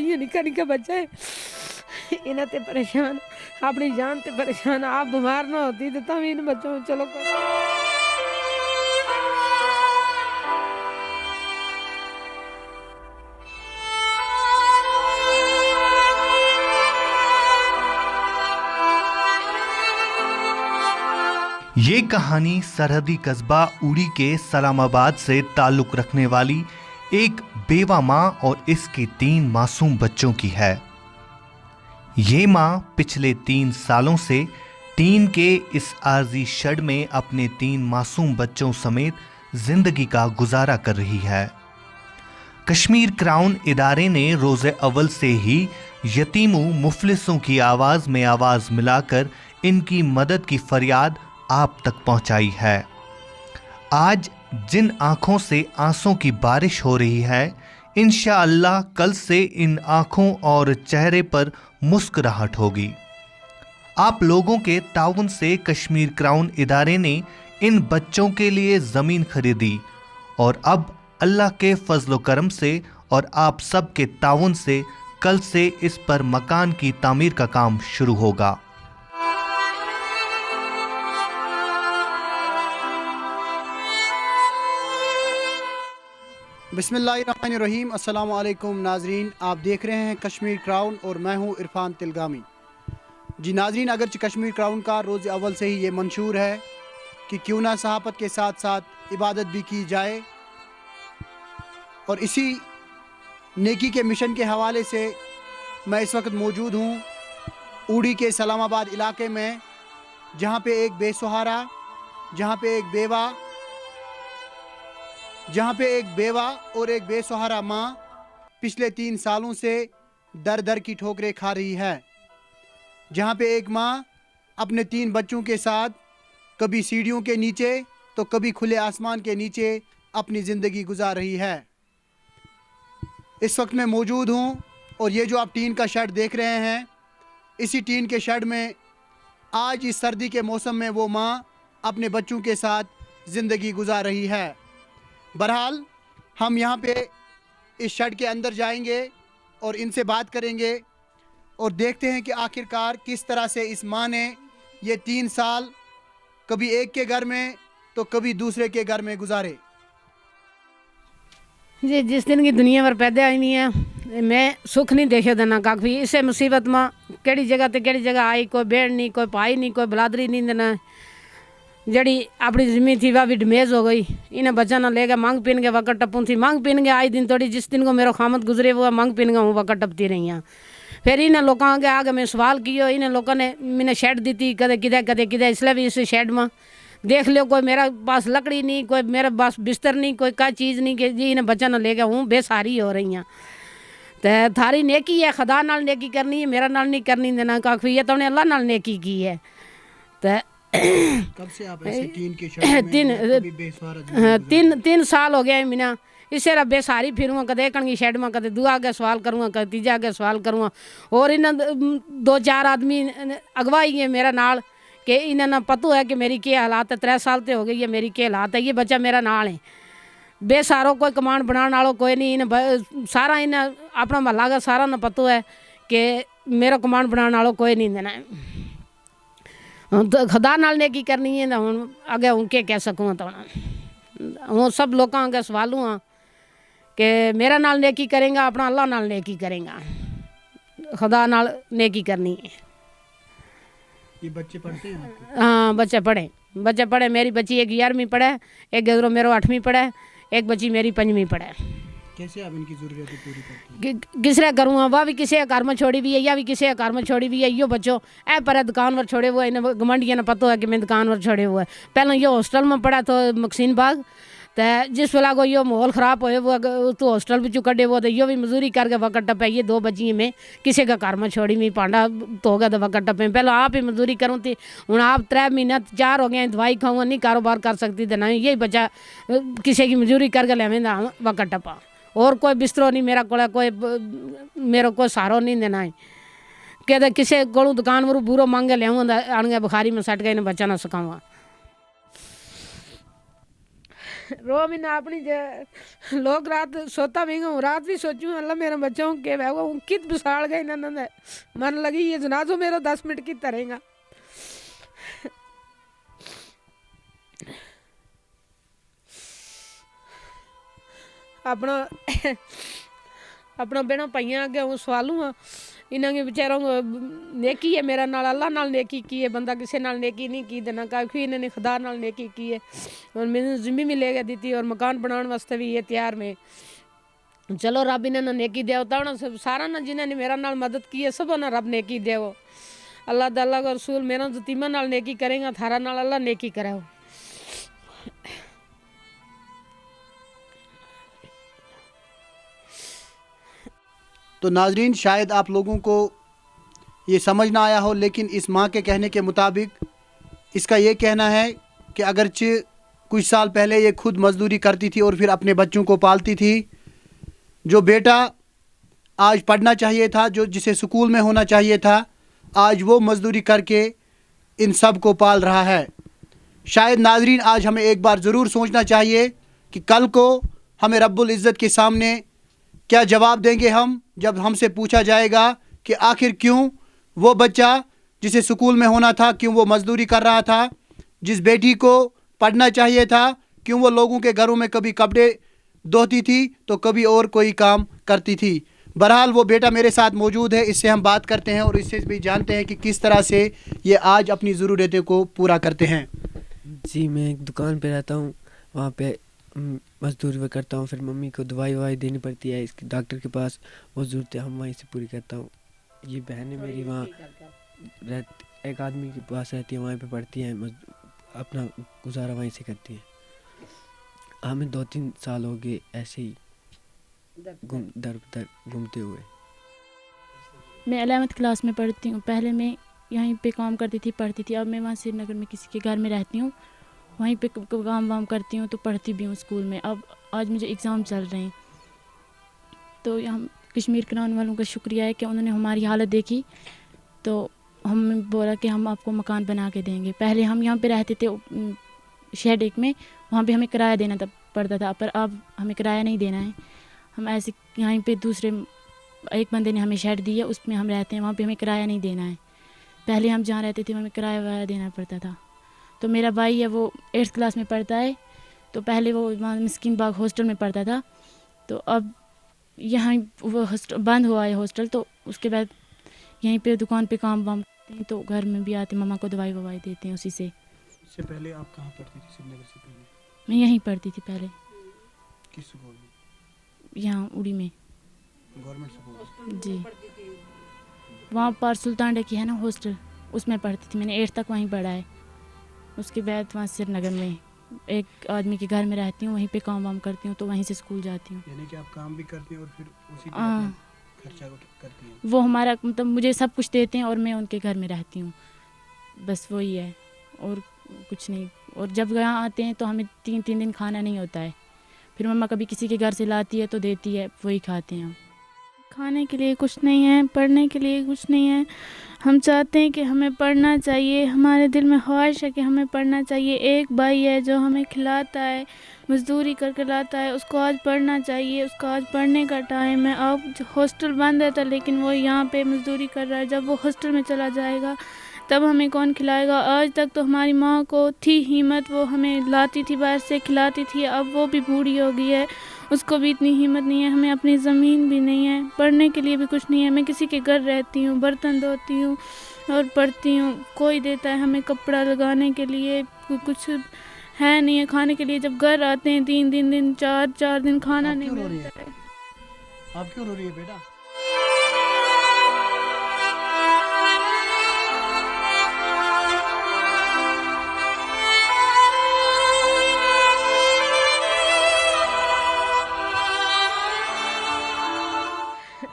ये निका निका बच्चा है इन्हें ते परेशान, अपनी जान ते परेशान। आप बीमार ना होती तो तभी इन बच्चों चलो ये कहानी सरहदी कस्बा उड़ी के सलामाबाद से ताल्लुक रखने वाली एक बेवा माँ और इसके 3 मासूम बच्चों की है। ये माँ पिछले 3 सालों से टीन के इस आरजी शेड में अपने 3 मासूम बच्चों समेत जिंदगी का गुजारा कर रही है। कश्मीर क्राउन इदारे ने रोज़े अव्वल से ही यतीमों मुफलिसों की आवाज़ में आवाज़ मिलाकर इनकी मदद की फरियाद आप तक पहुंचाई है। आज जिन आंखों से आंसू की बारिश हो रही है, इंशाअल्लाह कल से इन आंखों और चेहरे पर मुस्कुराहट होगी। आप लोगों के ताउन से कश्मीर क्राउन इदारे ने इन बच्चों के लिए ज़मीन खरीदी और अब अल्लाह के फजलो करम से और आप सब के ताउन से कल से इस पर मकान की तामीर का काम शुरू होगा। बिस्मिल्लाहिर्रहमानिर्रहीम। अस्सलाम वालेकुम नाजरीन, आप देख रहे हैं कश्मीर क्राउन और मैं हूं इरफान तिलगामी। जी नाजरीन, अगरचे कश्मीर क्राउन का रोज़ अव्वल से ही ये मंशूर है कि क्यों ना सहाफ़त के साथ साथ इबादत भी की जाए, और इसी नेकी के मिशन के हवाले से मैं इस वक्त मौजूद हूँ उड़ी के सलामाबाद इलाके में, जहाँ पे एक बेसहारा, जहाँ पे एक बेवा और एक बेसहारा माँ पिछले 3 सालों से दर दर की ठोकरें खा रही है। जहाँ पे एक माँ अपने 3 बच्चों के साथ कभी सीढ़ियों के नीचे तो कभी खुले आसमान के नीचे अपनी ज़िंदगी गुजार रही है। इस वक्त मैं मौजूद हूँ और ये जो आप टीन का शेड देख रहे हैं, इसी टीन के शेड में आज इस सर्दी के मौसम में वो माँ अपने बच्चों के साथ ज़िंदगी गुजार रही है। बहरहाल हम यहाँ पे इस शेड के अंदर जाएंगे और इनसे बात करेंगे और देखते हैं कि आखिरकार किस तरह से इस माँ ने ये 3 साल कभी एक के घर में तो कभी दूसरे के घर में गुजारे। जी जिस दिन की दुनिया पर पैदा आई नहीं है, मैं सुख नहीं देखे देना काफ़ी। इससे मुसीबत माँ केड़ी जगह आई, कोई बेड़ नहीं, कोई पाई नहीं, कोई बलादरी नहीं देना। जड़ी अपनी ज़मीन थी वह भी डमेज हो गई। इन्हें बच्चा ना लेकर मांग पीन के वक़्त टपूँ थी, मांग पीन के आई दिन थोड़ी, जिस दिन को मेरा खामत गुजरे वो मांग पीन के हूँ वक़्त टपती रही हैं। फिर इन्हें लोगों के आगे मैं सवाल किया, इन्हें लोगों ने मैंने शेड दी थी कदे किधे, इसलिए भी इस शेड में देख लो कोई मेरा पास लकड़ी नहीं, कोई मेरे पास बिस्तर नहीं, कोई का चीज़ नहीं कि जी इन्हें बच्चा ना लेकर हूँ बेसारी हो रही हैं। तो थारी नेकी है, खुदा नाल नेकी करनी है, मेरा नाल नहीं करनी देना काफ़ी। ये तो उन्हें अल्लाह नाल नेकी की है। तो कब से आप ऐसे टीन के शेड में 3 साल हो गया मीना इससे रा बेसारी फिरूँगा, कदे एक की शेड में, कदे दूआ के सवाल करूँगा, कदे तीजा के सवाल करूँगा। और इन्हें 2-4 आदमी अगवाई है मेरा नाल कि इन्हें ना पता है कि मेरी क्या हालात है। 3 साल तो हो गई है मेरी क्या हालात है। ये बच्चा मेरा नाल है, बेसारो कोई कमांड बनाने वालों कोई नहीं। इन्हें सारा इन्हें अपना महला का सारा ना पता है कि मेरा कमांड बनाने वालों कोई नहीं देना है। तो खुदा नाल नेकी करनी है ना, हूँ अगे हूँ के कह सकूँ। तो हूँ सब लोगों अगे सवाल हूँ कि मेरा नाल नेकी करेंगे, अपना अल्लाह नाल नेकी करेंगा, खुदा नाल नेकी करनी है। ये बच्चे पढ़ते हैं? हाँ बच्चे पढ़े। मेरी बच्ची एक 11वीं पढ़े, एक गजरो मेरो 8वीं पढ़े, एक बच्ची मेरी 5वीं पढ़े। कैसे आप इनकी ज़रूरतें पूरी करते हैं? किसरे करूँगा, वह भी किसी घर में छोड़ी हुई है, या भी किसी घर में छोड़ी हुई है। यो बच्चों ए पर दुकान पर छोड़े हुए, इन्हें गमंडिया ने पता है कि मैं दुकान पर छोड़े हुए। पहले यो हॉस्टल में पढ़ा तो मकसीन बाग, तो जिस वेला को यो माहौल ख़राब होए वो तो हॉस्टल बिचू कटे वो, तो यो भी मजदूरी करके वक़्त टपे। ये 2 बच्ची में किसी का घर में छोड़ी हुई, पांडा तो हो गया तो वक़्त टपे। पहले आप ही मजदूरी करूँ थी, हूँ आप 3 महीने 4 हो गए, दवाई खाऊँगा नहीं कारोबार कर सकती थी ना। यही बच्चा किसी की मजदूरी करके लेवेंदा वक़्त टपा। और कोई बिस्तरो नहीं मेरा को, कोई मेरा कोई सहारो नहीं देना है। कहते किसी को दुकान पर बुरो मांगे लियाऊँगा, आने बुखारी में सट गए, बच्चा ना सकाऊँगा। रो भी ना अपनी लोग रात सोता भी हूँ, रात भी सोचूं अल्लाह मेरे बच्चों के वो कित बिसाड़ गए ना मन लगी ये जनाजो मेरा 10 मिनट की तरेगा। अपना अपना बिना पाइया अगे हूँ सवालू हाँ इन्हें बेचारों को नेकी है मेरा नाल अल्लाह नाल नेकी की है, बंदा किसी नाल नेकी नहीं की देना काफ़ी इन्होंने खुदा नाल नेकी की है और मैंने ज़िम्मी मिलेगा दी थी और मकान बनाने वास्ते भी ये तैयार में। चलो रब इन्हें नेकी दे सब सारा ना जिन्होंने मेरा नाल मदद की है सब ना रब नेकी दे अल्लाह अल्लाह का रसूल मेरा जतीमा नाल नेकी करेगा थारा नाल अल्लाह नेकी करे। तो नाजरीन शायद आप लोगों को ये समझ ना आया हो, लेकिन इस माँ के कहने के मुताबिक इसका ये कहना है कि अगरचे कुछ साल पहले ये खुद मजदूरी करती थी और फिर अपने बच्चों को पालती थी, जो बेटा आज पढ़ना चाहिए था, जो जिसे स्कूल में होना चाहिए था, आज वो मजदूरी करके इन सब को पाल रहा है। शायद नाजरीन आज हमें एक बार ज़रूर सोचना चाहिए कि कल को हमें रब्बुल इज़्ज़त के सामने क्या जवाब देंगे हम जब हमसे पूछा जाएगा कि आखिर क्यों वो बच्चा जिसे स्कूल में होना था क्यों वो मजदूरी कर रहा था, जिस बेटी को पढ़ना चाहिए था क्यों वो लोगों के घरों में कभी कपड़े धोती थी तो कभी और कोई काम करती थी। बहरहाल वो बेटा मेरे साथ मौजूद है, इससे हम बात करते हैं और इससे भी जानते हैं कि किस तरह से ये आज अपनी ज़रूरतों को पूरा करते हैं। जी मैं एक दुकान पे रहता हूँ, वहाँ पे मजदूरी में करता हूँ, फिर मम्मी को दवाई ववाई देनी पड़ती है, इसकी डॉक्टर के पास वो ज़रूरतें हम वहीं से पूरी करता हूँ। ये बहन है मेरी वहाँ एक आदमी के पास रहती है, वहीं पे पढ़ती है, अपना गुजारा वहीं से करती है। हमें 2-3 साल हो गए ऐसे ही दर घूमते हुए। मैं 11th क्लास में पढ़ती हूँ। पहले मैं यहीं पे काम करती थी, पढ़ती थी। अब मैं वहाँ श्रीनगर में किसी के घर में रहती हूँ, वहीं पे काम वाम करती हूँ, तो पढ़ती भी हूँ स्कूल में। अब आज मुझे एग्ज़ाम चल रहे हैं, तो यहाँ कश्मीर कराने वालों का शुक्रिया है कि उन्होंने हमारी हालत देखी, तो हम बोला कि हम आपको मकान बना के देंगे। पहले हम यहाँ पे रहते थे शेड एक में, वहाँ पे हमें किराया देना पड़ता था, पर अब हमें किराया नहीं देना है। हम ऐसे यहाँ पे दूसरे एक बंदे ने हमें शेड दी है, उसमें हम रहते हैं, वहाँ पे हमें किराया नहीं देना है। पहले हम जहाँ रहते थे हमें किराया वाया देना पड़ता था। तो मेरा भाई है वो 8th क्लास में पढ़ता है, तो पहले वो वहाँ मिस्किन बाग हॉस्टल में पढ़ता था, तो अब यहाँ वो हॉस्टल बंद हुआ है हॉस्टल, तो उसके बाद यहीं पे दुकान पे काम वाम करते हैं, तो घर में भी आते मम्मा को दवाई ववाई देते हैं उसी से। इससे पहले आप कहाँ पढ़ती थी? श्रीनगर से पहले? मैं यहीं पढ़ती थी पहले। किस स्कूल में? यहाँ उड़ी में, गवर्नमेंट स्कूल? जी वहाँ पर सुल्तान डे की है ना हॉस्टल, उसमें पढ़ती थी। मैंने 8th तक वहीं पढ़ा है। उसके बाद वहाँ श्रीनगर में एक आदमी के घर में रहती हूँ, वहीं पे काम वाम करती हूँ, तो वहीं से स्कूल जाती हूँ। यानी कि आप काम भी करती हैं और फिर उसी पे अपना खर्चा करती हैं? वो हमारा मतलब मुझे सब कुछ देते हैं और मैं उनके घर में रहती हूँ, बस वही है और कुछ नहीं। और जब यहाँ आते हैं तो हमें 3 दिन खाना नहीं होता है, फिर मम्मा कभी किसी के घर से लाती है तो देती है, वही खाते हैं हम। खाने के लिए कुछ नहीं है, पढ़ने के लिए कुछ नहीं है। हम चाहते हैं कि हमें पढ़ना चाहिए, हमारे दिल में ख्वाहिश है कि हमें पढ़ना चाहिए। एक भाई है जो हमें खिलाता है, मजदूरी करके लाता है, उसको आज पढ़ना चाहिए, उसका आज पढ़ने का टाइम है। अब हॉस्टल बंद है था, लेकिन वो यहाँ पे मजदूरी कर रहा है। जब वो हॉस्टल में चला जाएगा तब हमें कौन खिलाएगा? आज तक तो हमारी माँ को थी हिम्मत, वो हमें लाती थी बाहर से, खिलाती थी। अब वो भी बूढ़ी हो गई है, उसको भी इतनी हिम्मत नहीं है। हमें अपनी ज़मीन भी नहीं है, पढ़ने के लिए भी कुछ नहीं है। मैं किसी के घर रहती हूँ, बर्तन धोती हूँ और पढ़ती हूँ। कोई देता है हमें कपड़ा लगाने के लिए, कुछ है नहीं है खाने के लिए। जब घर आते हैं 3 दिन 4 दिन खाना नहीं मिलता है। आप क्यों रो रही है बेटा?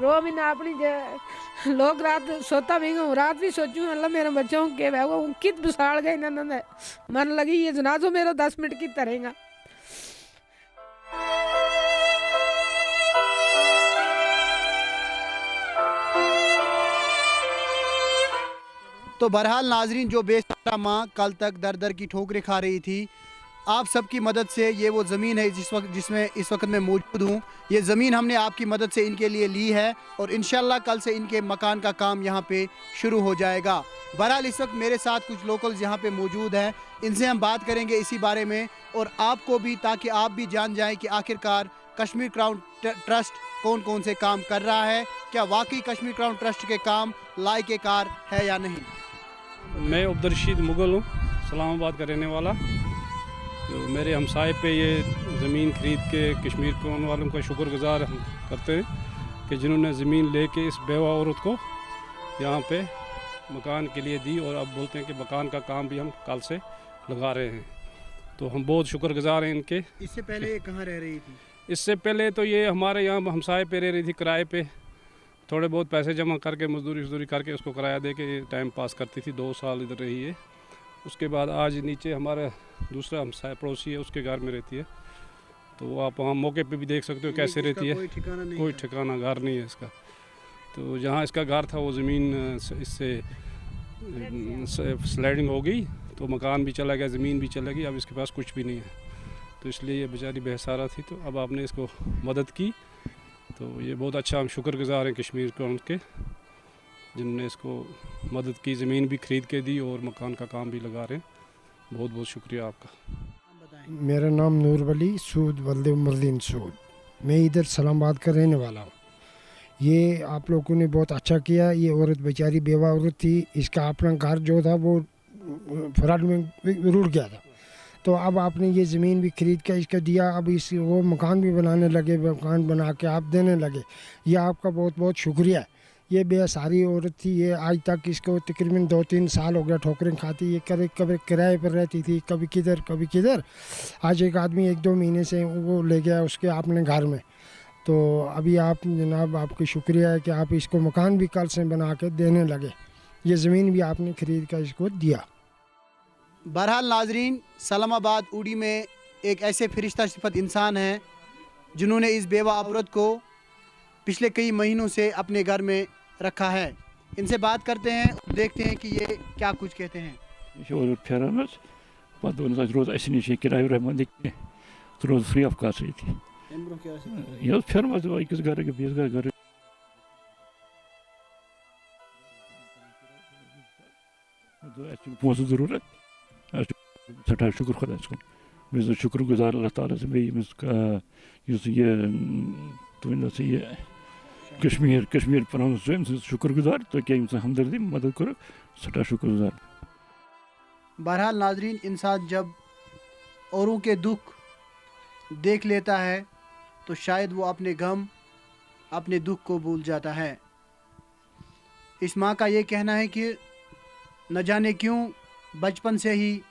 रो भी ना अपनी लोग रात सोता भी हूँ, रात भी सोचूं अल्लाह मेरे बच्चों के वो कित बिसाड़ गए ना मन लगी ये जनाजो मेरा 10 मिनट की तरेगा। तो बहरहाल नाजरीन, जो बेसहारा माँ कल तक दर दर की ठोकरें खा रही थी, आप सबकी मदद से ये वो ज़मीन है जिसमें इस वक्त मैं मौजूद हूँ, ये ज़मीन हमने आपकी मदद से इनके लिए ली है और इंशाल्लाह कल से इनके मकान का काम यहाँ पे शुरू हो जाएगा। बहरहाल इस वक्त मेरे साथ कुछ लोकल्स यहाँ पे मौजूद हैं, इनसे हम बात करेंगे इसी बारे में और आपको भी, ताकि आप भी जान जाएं कि आखिरकार कश्मीर क्राउन ट्रस्ट कौन कौन से काम कर रहा है, क्या वाकई कश्मीर क्राउन ट्रस्ट के काम लायक-ए-कार है या नहीं। मैं अब्दुलरशीद मुगल हूँ, इस्लामाबाद का रहने वाला। तो मेरे हमसाए पे ये ज़मीन ख़रीद के कश्मीर क्राउन वालों का शुक्रगुजार हम करते हैं कि जिन्होंने ज़मीन लेके इस बेवा औरत को यहाँ पे मकान के लिए दी और अब बोलते हैं कि मकान का काम भी हम कल से लगा रहे हैं। तो हम बहुत शुक्रगुजार हैं इनके। इससे पहले ये कहाँ रह रही थी? इससे पहले तो ये हमारे यहाँ हमसाए पे रह रही थी किराए पे, थोड़े बहुत पैसे जमा करके मजदूरी करके उसको किराया दे के टाइम पास करती थी। 2 साल इधर रही है। उसके बाद आज नीचे हमारा दूसरा हमसाया पड़ोसी है, उसके घर में रहती है। तो आप वहाँ मौके पे भी देख सकते हो कैसे रहती है। कोई ठिकाना घर नहीं है इसका। तो जहाँ इसका घर था वो ज़मीन इससे स्लाइडिंग हो गई तो मकान भी चला गया, ज़मीन भी चला गई, अब इसके पास कुछ भी नहीं है। तो इसलिए ये बेचारी बेसहारा थी। तो अब आपने इसको मदद की तो ये बहुत अच्छा, हम शुक्रगुजार हैं कश्मीर क्राउन के जिन्होंने इसको मदद की, ज़मीन भी ख़रीद के दी और मकान का काम भी लगा रहे हैं। बहुत बहुत शुक्रिया आपका। मेरा नाम नूर वली सूद वल्द उमरदीन सूद, मैं इधर इस्लामाबाद का रहने वाला हूँ। ये आप लोगों ने बहुत अच्छा किया। ये औरत बेचारी बेवा औरत थी, इसका अपना घर जो था वो फ्लड में रुड़ गया था। तो अब आपने ये ज़मीन भी खरीद के इसका दिया, अब इस वो मकान भी बनाने लगे, मकान बना के आप देने लगे, ये आपका बहुत बहुत शुक्रिया। ये बेसहारी औरत थी, ये आज तक इसको तकरीबन 2-3 साल हो गया ठोकरें खाती। ये कभी किराए पर रहती थी, कभी किधर। आज एक आदमी 1-2 महीने से वो ले गया उसके अपने घर में। तो अभी आप जनाब, आपकी शुक्रिया है कि आप इसको मकान भी कल से बना के देने लगे, ये ज़मीन भी आपने ख़रीद कर इसको दिया। बहरहाल नाजरीन, इस्लामाबाद ऊडी में एक ऐसे फरिश्ता सिफत इंसान हैं जिन्होंने इस बेवा औरत को पिछले कई महीनों से अपने घर में रखा है। इनसे बात करते हैं, देखते हैं कि ये क्या कुछ कहते हैं। रोज फ्री ऑफ कॉस्ट रही थी ये फिर अकिस घर के बीस घर पोस जरूरत सठा शुक्र खुदा मैं शुक्र गुजार अल्लाह ताला से मैं ये तो ये कश्मीर पर हम स्वयं से शुक्र गुजार तो क्या इनसे हमदर्दी मदद करो सठा शुक्र गुजार। बहरहाल नाजरीन, इंसान जब औरों के दुख देख लेता है तो शायद वो अपने गम, अपने दुख को भूल जाता है। इस माँ का ये कहना है कि न जाने क्यों बचपन से ही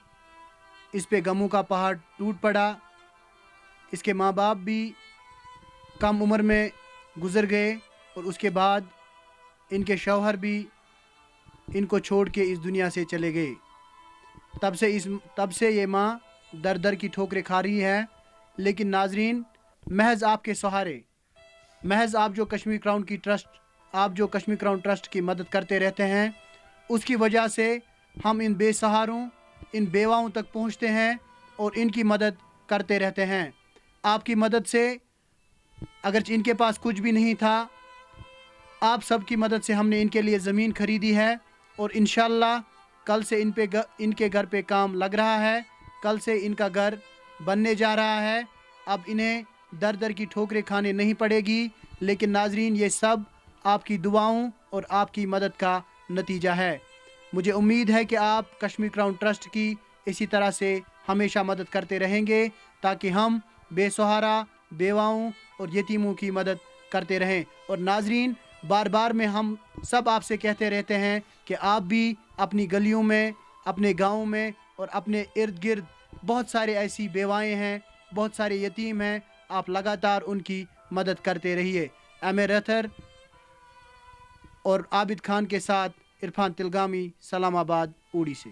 इस पे गमों का पहाड़ टूट पड़ा। इसके माँ बाप भी कम उम्र में गुज़र गए और उसके बाद इनके शौहर भी इनको छोड़ के इस दुनिया से चले गए। तब से ये माँ दर दर की ठोकरें खा रही है। लेकिन नाजरीन, महज आपके सहारे, महज आप जो कश्मीर क्राउन ट्रस्ट की मदद करते रहते हैं, उसकी वजह से हम इन बेसहारों, इन बेवाओं तक पहुंचते हैं और इनकी मदद करते रहते हैं। आपकी मदद से, अगर इनके पास कुछ भी नहीं था, आप सबकी मदद से हमने इनके लिए ज़मीन खरीदी है और इंशाल्लाह कल से इनके घर पे काम लग रहा है। कल से इनका घर बनने जा रहा है। अब इन्हें दर दर की ठोकरें खाने नहीं पड़ेगी। लेकिन नाजरीन, ये सब आपकी दुआओं और आपकी मदद का नतीजा है। मुझे उम्मीद है कि आप कश्मीर क्राउन ट्रस्ट की इसी तरह से हमेशा मदद करते रहेंगे ताकि हम बेसहारा, बेवाओं और यतीमों की मदद करते रहें। और नाजरीन, बार बार में हम सब आपसे कहते रहते हैं कि आप भी अपनी गलियों में, अपने गाँव में और अपने इर्द गिर्द बहुत सारे ऐसी बेवाएँ हैं, बहुत सारे यतीम हैं, आप लगातार उनकी मदद करते रहिए। एम ए रथर और आबिद खान के साथ इरफान तिलगामी, इस्लामाबाद ऊडी से।